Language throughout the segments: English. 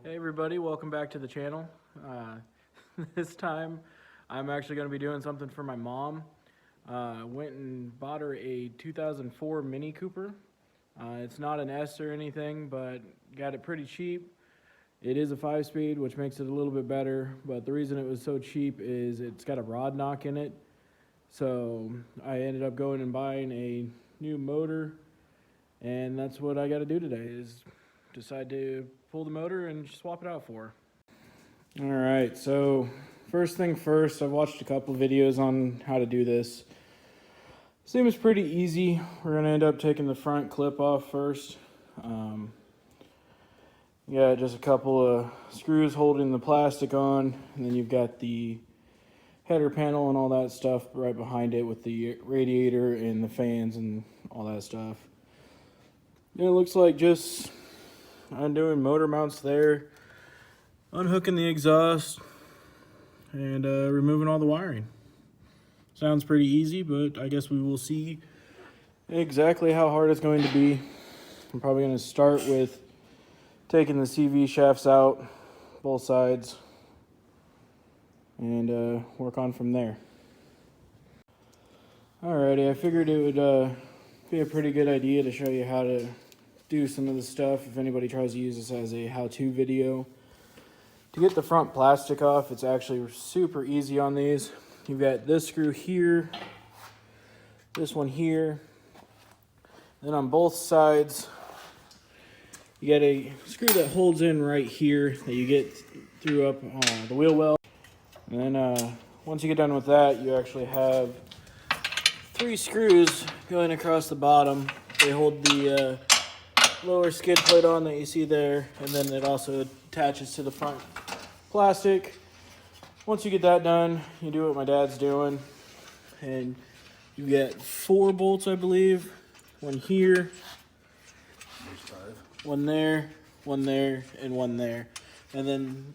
Hey everybody, welcome back to the channel. This time I'm actually going to be doing something for my mom. Went and bought her a 2004 Mini Cooper. It's not an S or anything, but got it pretty cheap. It is a 5-speed, which makes it a little bit better, but the reason it was so cheap is it's got a rod knock in it. So I ended up going and buying a new motor, and that's what I got to do today is decide to pull the motor and swap it out for her. All right, so first thing first, I've watched a couple videos on how to do this. Seems pretty easy. We're gonna end up taking the front clip off first. Yeah, just a couple of screws holding the plastic on, and then you've got the header panel and all that stuff right behind it with the radiator and the fans and all that stuff. And it looks like just undoing motor mounts there, unhooking the exhaust, and removing all the wiring. Sounds pretty easy, but I guess we will see exactly how hard it's going to be. I'm probably going to start with taking the CV shafts out, both sides, and work on from there. Alrighty, I figured it would be a pretty good idea to show you how to do some of the stuff if anybody tries to use this as a how-to video. To get the front plastic off, it's actually super easy on these. You've got this screw here, this one here, then on both sides you got a screw that holds in right here that you get through up the wheel well. And then once you get done with that, you actually have 3 screws going across the bottom. They hold the lower skid plate on that you see there, and then it also attaches to the front plastic. Once you get that done, you do what my dad's doing, and you get 4 bolts, I believe. One here, one there, and one there. And then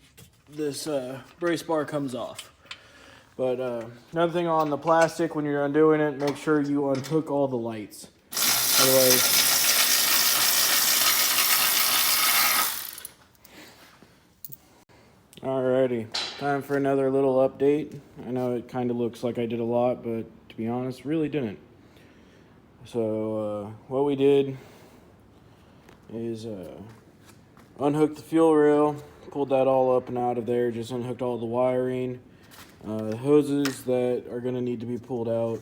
this brace bar comes off. But another thing on the plastic, when you're undoing it, make sure you unhook all the lights. Otherwise, alrighty, time for another little update. I know it kind of looks like I did a lot, but to be honest, really didn't. So what we did is unhooked the fuel rail, pulled that all up and out of there, just unhooked all the wiring, the hoses that are going to need to be pulled out.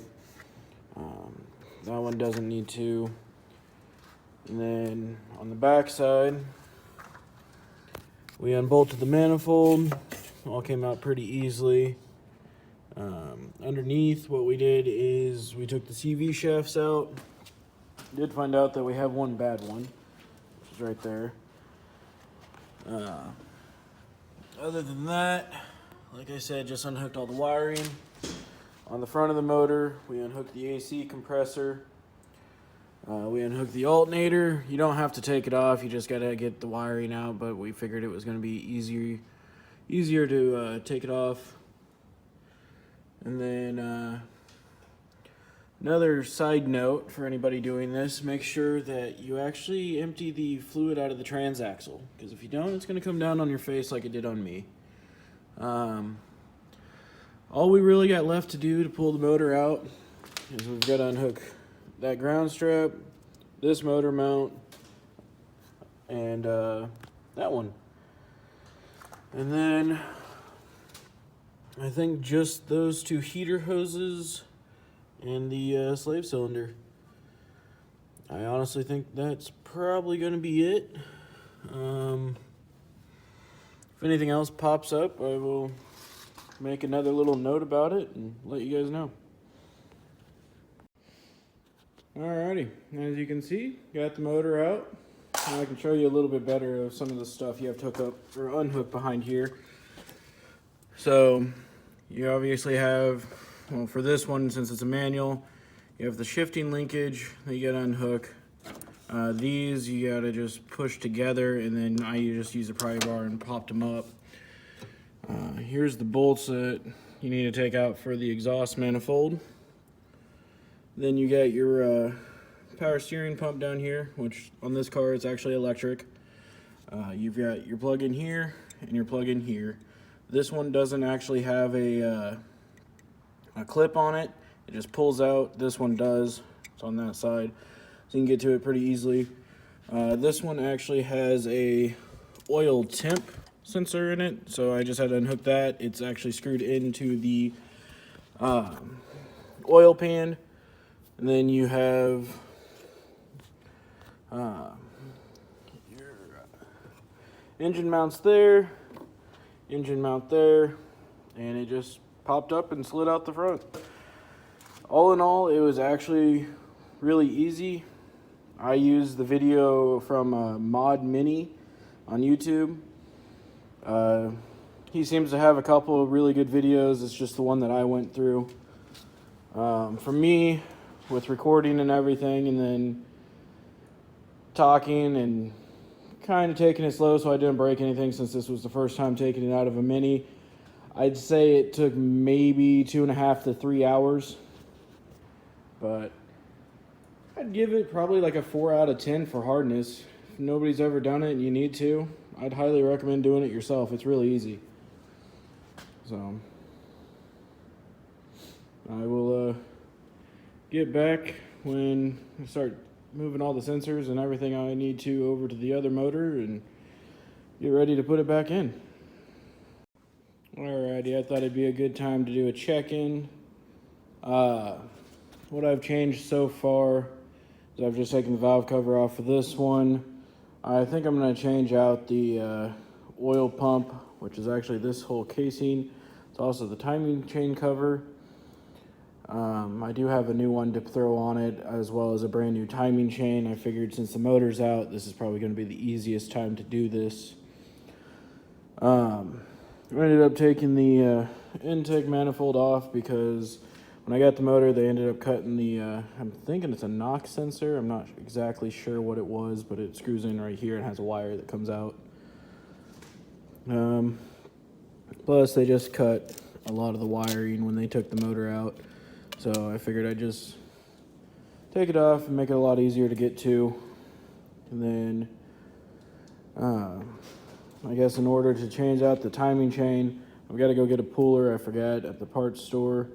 That one doesn't need to. And then on the back side, we unbolted the manifold. All came out pretty easily. Underneath, what we did is we took the CV shafts out. Did find out that we have one bad one, which is right there. Other than that, like I said, just unhooked all the wiring. On the front of the motor, we unhooked the AC compressor. We unhooked the alternator. You don't have to take it off, you just gotta get the wiring out, but we figured it was gonna be easier to take it off. And then another side note for anybody doing this, make sure that you actually empty the fluid out of the transaxle, because if you don't, it's gonna come down on your face like it did on me. All we really got left to do to pull the motor out is we've got to unhook that ground strap, this motor mount, and that one. And then I think just those 2 heater hoses and the slave cylinder. I honestly think that's probably going to be it. If anything else pops up, I will make another little note about it and let you guys know. Alrighty, as you can see, got the motor out. Now I can show you a little bit better of some of the stuff you have to hook up or unhook behind here. So you obviously have, well, for this one, since it's a manual, you have the shifting linkage that you gotta unhook. These you gotta just push together, and then I just use a pry bar and popped them up. Here's the bolts that you need to take out for the exhaust manifold. Then you got your power steering pump down here, which on this car it's actually electric. You've got your plug in here and your plug in here. This one doesn't actually have a clip on it. It just pulls out. This one does. It's on that side, so you can get to it pretty easily. This one actually has a oil temp sensor in it, so I just had to unhook that. It's actually screwed into the oil pan, and then you have your engine mounts there, engine mount there, and it just popped up and slid out the front. All in all, it was actually really easy. I used the video from Mod Mini on YouTube. He seems to have a couple of really good videos. It's just the one that I went through. For me, with recording and everything, and then talking and kind of taking it slow so I didn't break anything, since this was the first time taking it out of a Mini, I'd say it took maybe 2.5 to 3 hours. But I'd give it probably like a 4 out of 10 for hardness. If nobody's ever done it and you need to, I'd highly recommend doing it yourself. It's really easy. So I will get back when I start moving all the sensors and everything I need to over to the other motor and get ready to put it back in. Alrighty, I thought it'd be a good time to do a check-in. What I've changed so far is I've just taken the valve cover off of this one. I think I'm going to change out the oil pump, which is actually this whole casing. It's also the timing chain cover. I do have a new one to throw on it, as well as a brand new timing chain. I figured since the motor's out, this is probably going to be the easiest time to do this. I ended up taking the intake manifold off because when I got the motor, they ended up cutting the, I'm thinking it's a knock sensor. I'm not exactly sure what it was, but it screws in right here and has a wire that comes out. Plus, they just cut a lot of the wiring when they took the motor out. So I figured I'd just take it off and make it a lot easier to get to. And then, I guess in order to change out the timing chain, I've got to go get a puller. I forgot at the parts store.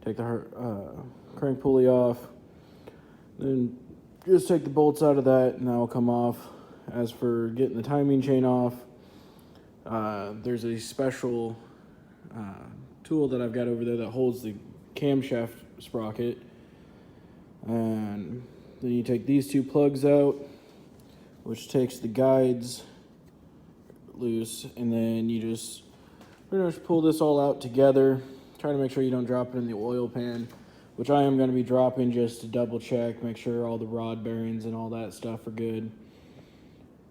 Take the crank pulley off. Then just take the bolts out of that and that'll come off. As for getting the timing chain off, there's a special tool that I've got over there that holds the camshaft sprocket. And then you take these two plugs out, which takes the guides loose, and then you just pretty much pull this all out together. Try to make sure you don't drop it in the oil pan, which I am going to be dropping just to double check, make sure all the rod bearings and all that stuff are good.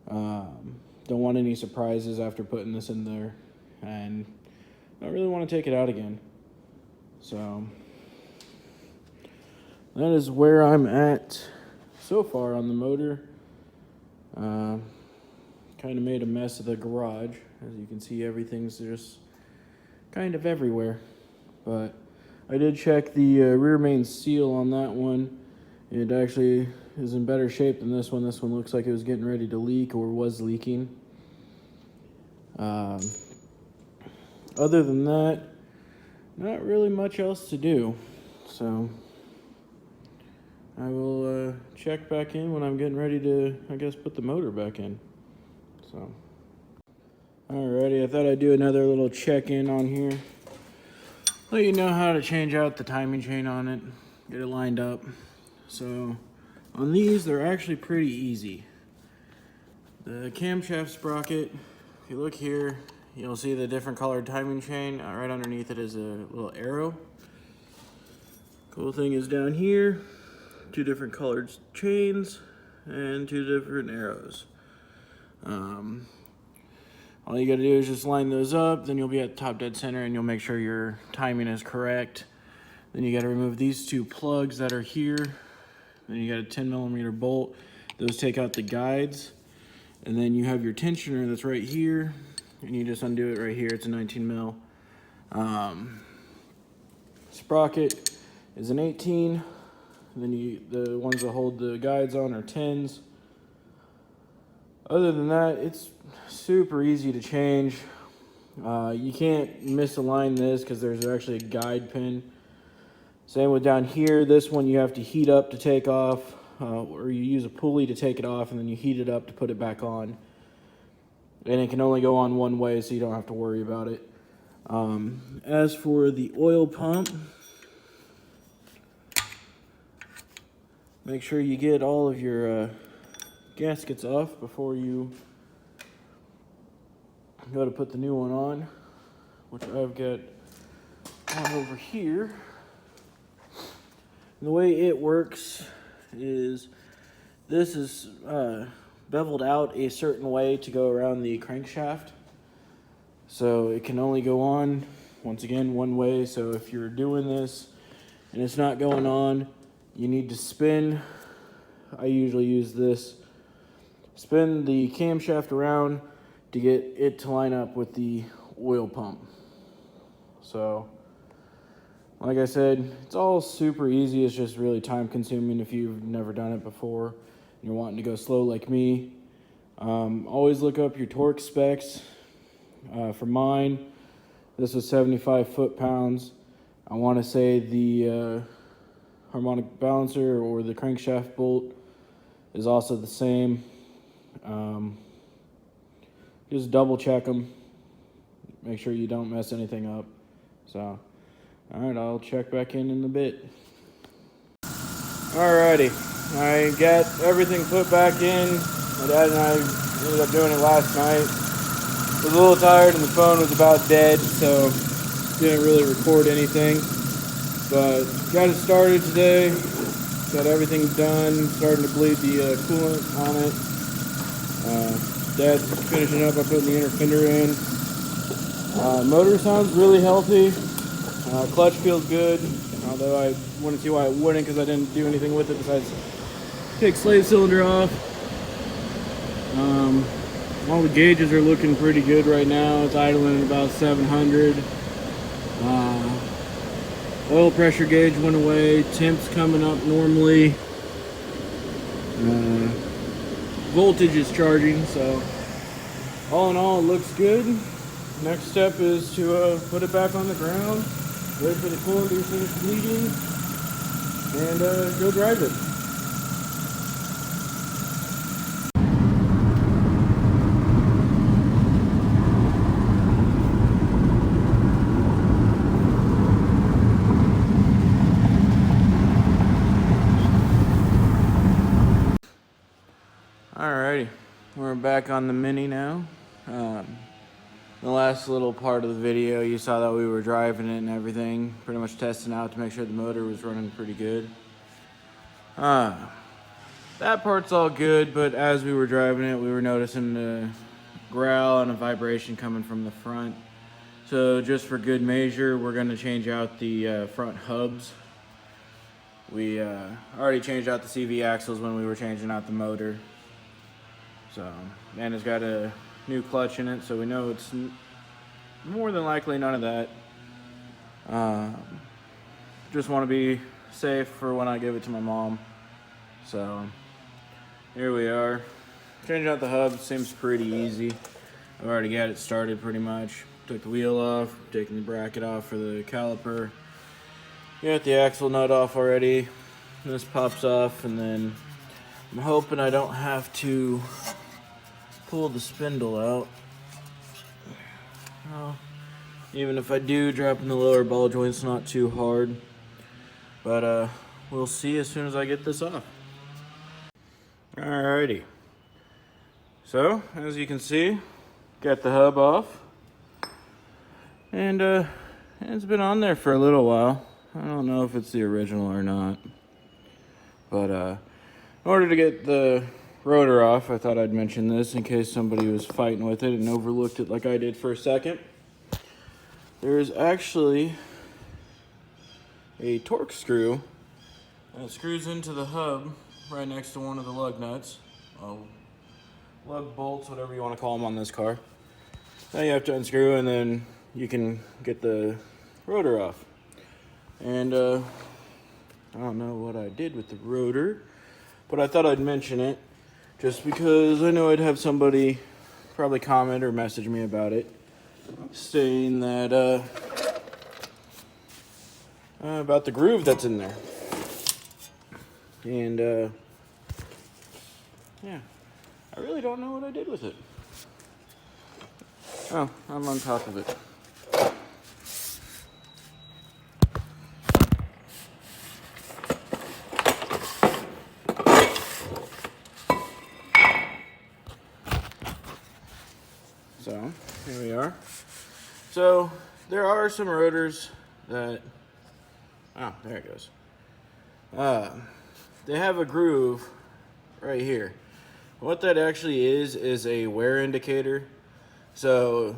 Don't want any surprises after putting this in there, and I don't really want to take it out again. So that is where I'm at so far on the motor. Kind of made a mess of the garage. As you can see, everything's just kind of everywhere. But I did check the rear main seal on that one. It actually is in better shape than this one. This one looks like it was getting ready to leak or was leaking. Other than that, not really much else to do. So I will check back in when I'm getting ready to, I guess, put the motor back in. So, alrighty, I thought I'd do another little check-in on here. Let you know how to change out the timing chain on it, get it lined up. So, on these, they're actually pretty easy. The camshaft sprocket, if you look here, you'll see the different colored timing chain. Right underneath it is a little arrow. Cool thing is down here, 2 different colored chains and 2 different arrows. All you gotta do is just line those up, then you'll be at top dead center and you'll make sure your timing is correct. Then you gotta remove these 2 plugs that are here. Then you got a 10mm bolt. Those take out the guides. And then you have your tensioner that's right here, and you just undo it right here. It's a 19mm. Sprocket is an 18. And then the ones that hold the guides on are 10s. Other than that, it's super easy to change. You can't misalign this because there's actually a guide pin. Same with down here. This one you have to heat up to take off, or you use a pulley to take it off, and then you heat it up to put it back on. And it can only go on one way, so you don't have to worry about it. As for the oil pump, make sure you get all of your gaskets off before you go to put the new one on, which I've got on over here. And the way it works is this is beveled out a certain way to go around the crankshaft. So it can only go on, once again, one way. So if you're doing this and it's not going on, you need to spin. I usually use this. Spin the camshaft around to get it to line up with the oil pump. So, like I said, it's all super easy. It's just really time consuming if you've never done it before and you're wanting to go slow like me. Always look up your torque specs. For mine, this was 75 foot-pounds. I want to say the harmonic balancer or the crankshaft bolt is also the same. Just double check them. Make sure you don't mess anything up. So, alright, I'll check back in a bit. Alrighty, I got everything put back in. My dad and I ended up doing it last night. I was a little tired and the phone was about dead, so didn't really record anything. But got it started today. Got everything done. Starting to bleed the coolant on it. Dad's finishing up by putting the inner fender in. Motor sounds really healthy. Clutch feels good, although I wouldn't see why it wouldn't because I didn't do anything with it besides take slave cylinder off. All the gauges are looking pretty good right now. It's idling at about 700. Oil pressure gauge went away. Temp's coming up normally. Voltage is charging, so all in all, it looks good. Next step is to put it back on the ground, wait for the coolant to finish bleeding, and go drive it. Alrighty, we're back on the Mini now. The last little part of the video, you saw that we were driving it and everything, pretty much testing out to make sure the motor was running pretty good. That part's all good, but as we were driving it, we were noticing a growl and a vibration coming from the front. So just for good measure, we're going to change out the front hubs. We already changed out the CV axles when we were changing out the motor. So, and it's got a new clutch in it, so we know it's more than likely none of that. Just want to be safe for when I give it to my mom. So, here we are. Changing out the hub seems pretty easy. I've already got it started pretty much. Took the wheel off, taking the bracket off for the caliper. Got the axle nut off already. This pops off, and then I'm hoping I don't have to pull the spindle out. Well, even if I do, dropping the lower ball joint's not too hard. But we'll see as soon as I get this off. Alrighty. So, as you can see, got the hub off. And it's been on there for a little while. I don't know if it's the original or not. But in order to get the rotor off, I thought I'd mention this in case somebody was fighting with it and overlooked it like I did for a second. There's actually a torque screw and it screws into the hub right next to one of the lug nuts. Lug bolts, whatever you want to call them on this car. Now you have to unscrew and then you can get the rotor off. And I don't know what I did with the rotor, but I thought I'd mention it just because I know I'd have somebody probably comment or message me about it, saying that about the groove that's in there. And yeah, I really don't know what I did with it. Oh, I'm on top of it. So, here we are. So, there are some rotors that, oh, there it goes. They have a groove right here. What that actually is a wear indicator. So,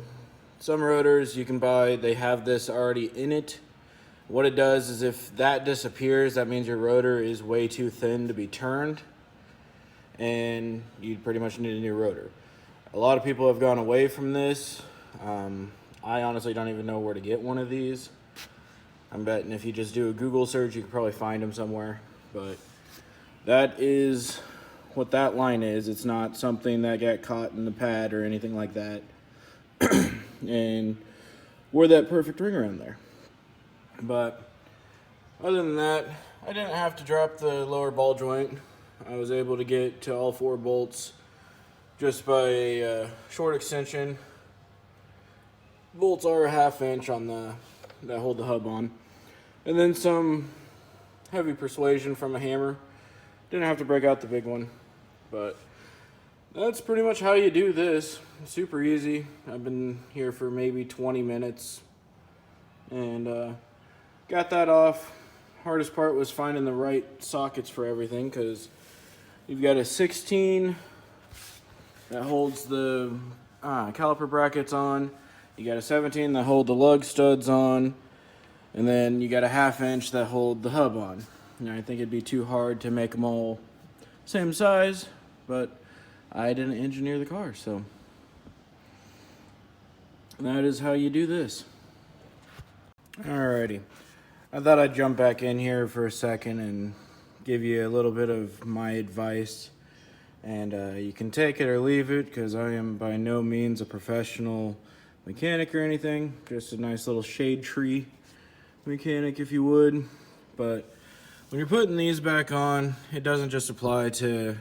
some rotors you can buy, they have this already in it. What it does is if that disappears, that means your rotor is way too thin to be turned, and you pretty much need a new rotor. A lot of people have gone away from this. I honestly don't even know where to get one of these. I'm betting if you just do a Google search, you could probably find them somewhere. But that is what that line is. It's not something that got caught in the pad or anything like that. And wore that perfect ring around there. But other than that, I didn't have to drop the lower ball joint. I was able to get to all 4 bolts just by a short extension. Bolts are a 1/2 inch on that hold the hub on, and then some heavy persuasion from a hammer. Didn't have to break out the big one, but that's pretty much how you do this. It's super easy. I've been here for maybe 20 minutes, and got that off. Hardest part was finding the right sockets for everything, because you've got a 16 that holds the caliper brackets on. You got a 17 that hold the lug studs on, and then you got a 1/2 inch that hold the hub on. You know, I think it'd be too hard to make them all same size, but I didn't engineer the car, so that is how you do this. Alrighty, I thought I'd jump back in here for a second and give you a little bit of my advice. And you can take it or leave it, because I am by no means a professional mechanic or anything. Just a nice little shade tree mechanic, if you would. But when you're putting these back on, it doesn't just apply to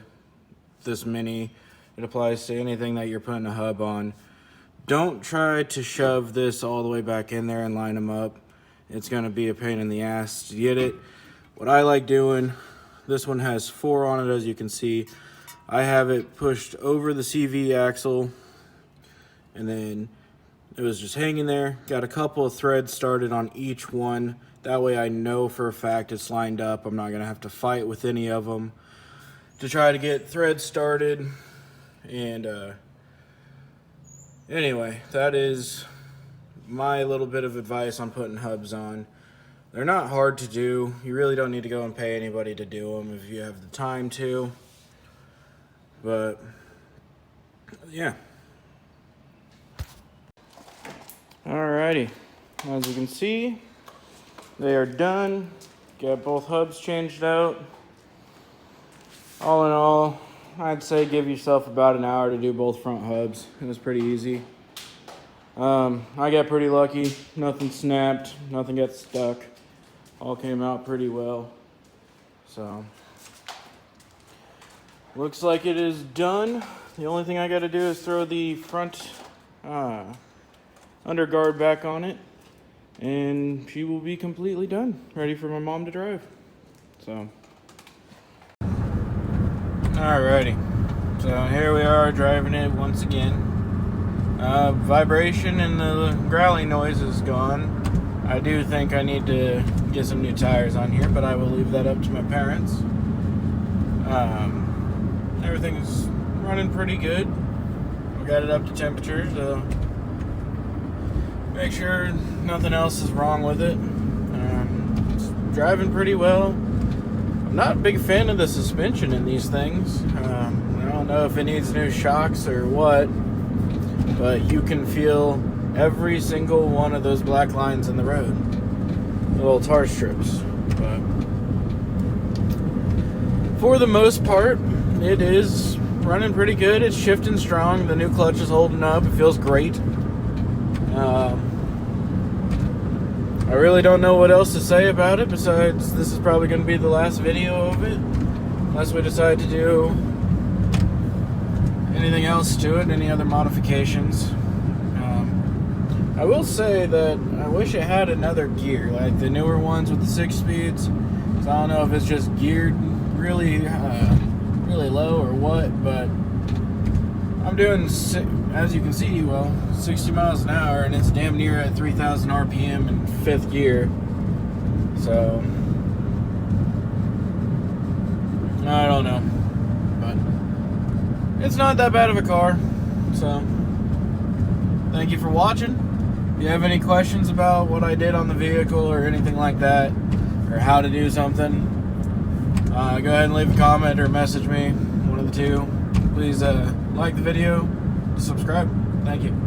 this Mini. It applies to anything that you're putting a hub on. Don't try to shove this all the way back in there and line them up. It's going to be a pain in the ass to get it. What I like doing, this one has 4 on it, as you can see. I have it pushed over the CV axle, and then it was just hanging there. Got a couple of threads started on each one. That way I know for a fact it's lined up. I'm not going to have to fight with any of them to try to get threads started. And anyway, that is my little bit of advice on putting hubs on. They're not hard to do. You really don't need to go and pay anybody to do them if you have the time to. But yeah. Alrighty, as you can see, they are done. Got both hubs changed out. All in all, I'd say give yourself about an hour to do both front hubs. It was pretty easy. I got pretty lucky. Nothing snapped, nothing got stuck. All came out pretty well. So looks like it is done. The only thing I got to do is throw the front underguard back on it, and she will be completely done, ready for my mom to drive. So, alrighty. So here we are driving it once again. Vibration and the growling noise is gone. I do think I need to get some new tires on here, but I will leave that up to my parents. Everything's running pretty good. We got it up to temperature, so make sure nothing else is wrong with it. It's driving pretty well. I'm not a big fan of the suspension in these things. I don't know if it needs new shocks or what, but you can feel every single one of those black lines in the road. The little tar strips. But for the most part, it is running pretty good. It's shifting strong. The new clutch is holding up. It feels great. I really don't know what else to say about it besides this is probably going to be the last video of it, unless we decide to do anything else to it, any other modifications. I will say that I wish it had another gear, like the newer ones with the 6 speeds. So I don't know if it's just geared really low or what, but I'm doing, as you can see, well, 60 miles an hour, and it's damn near at 3,000 RPM in 5th gear. So I don't know, but it's not that bad of a car. So thank you for watching. If you have any questions about what I did on the vehicle or anything like that, or how to do something, go ahead and leave a comment or message me, one of the two. Please like the video, subscribe. Thank you.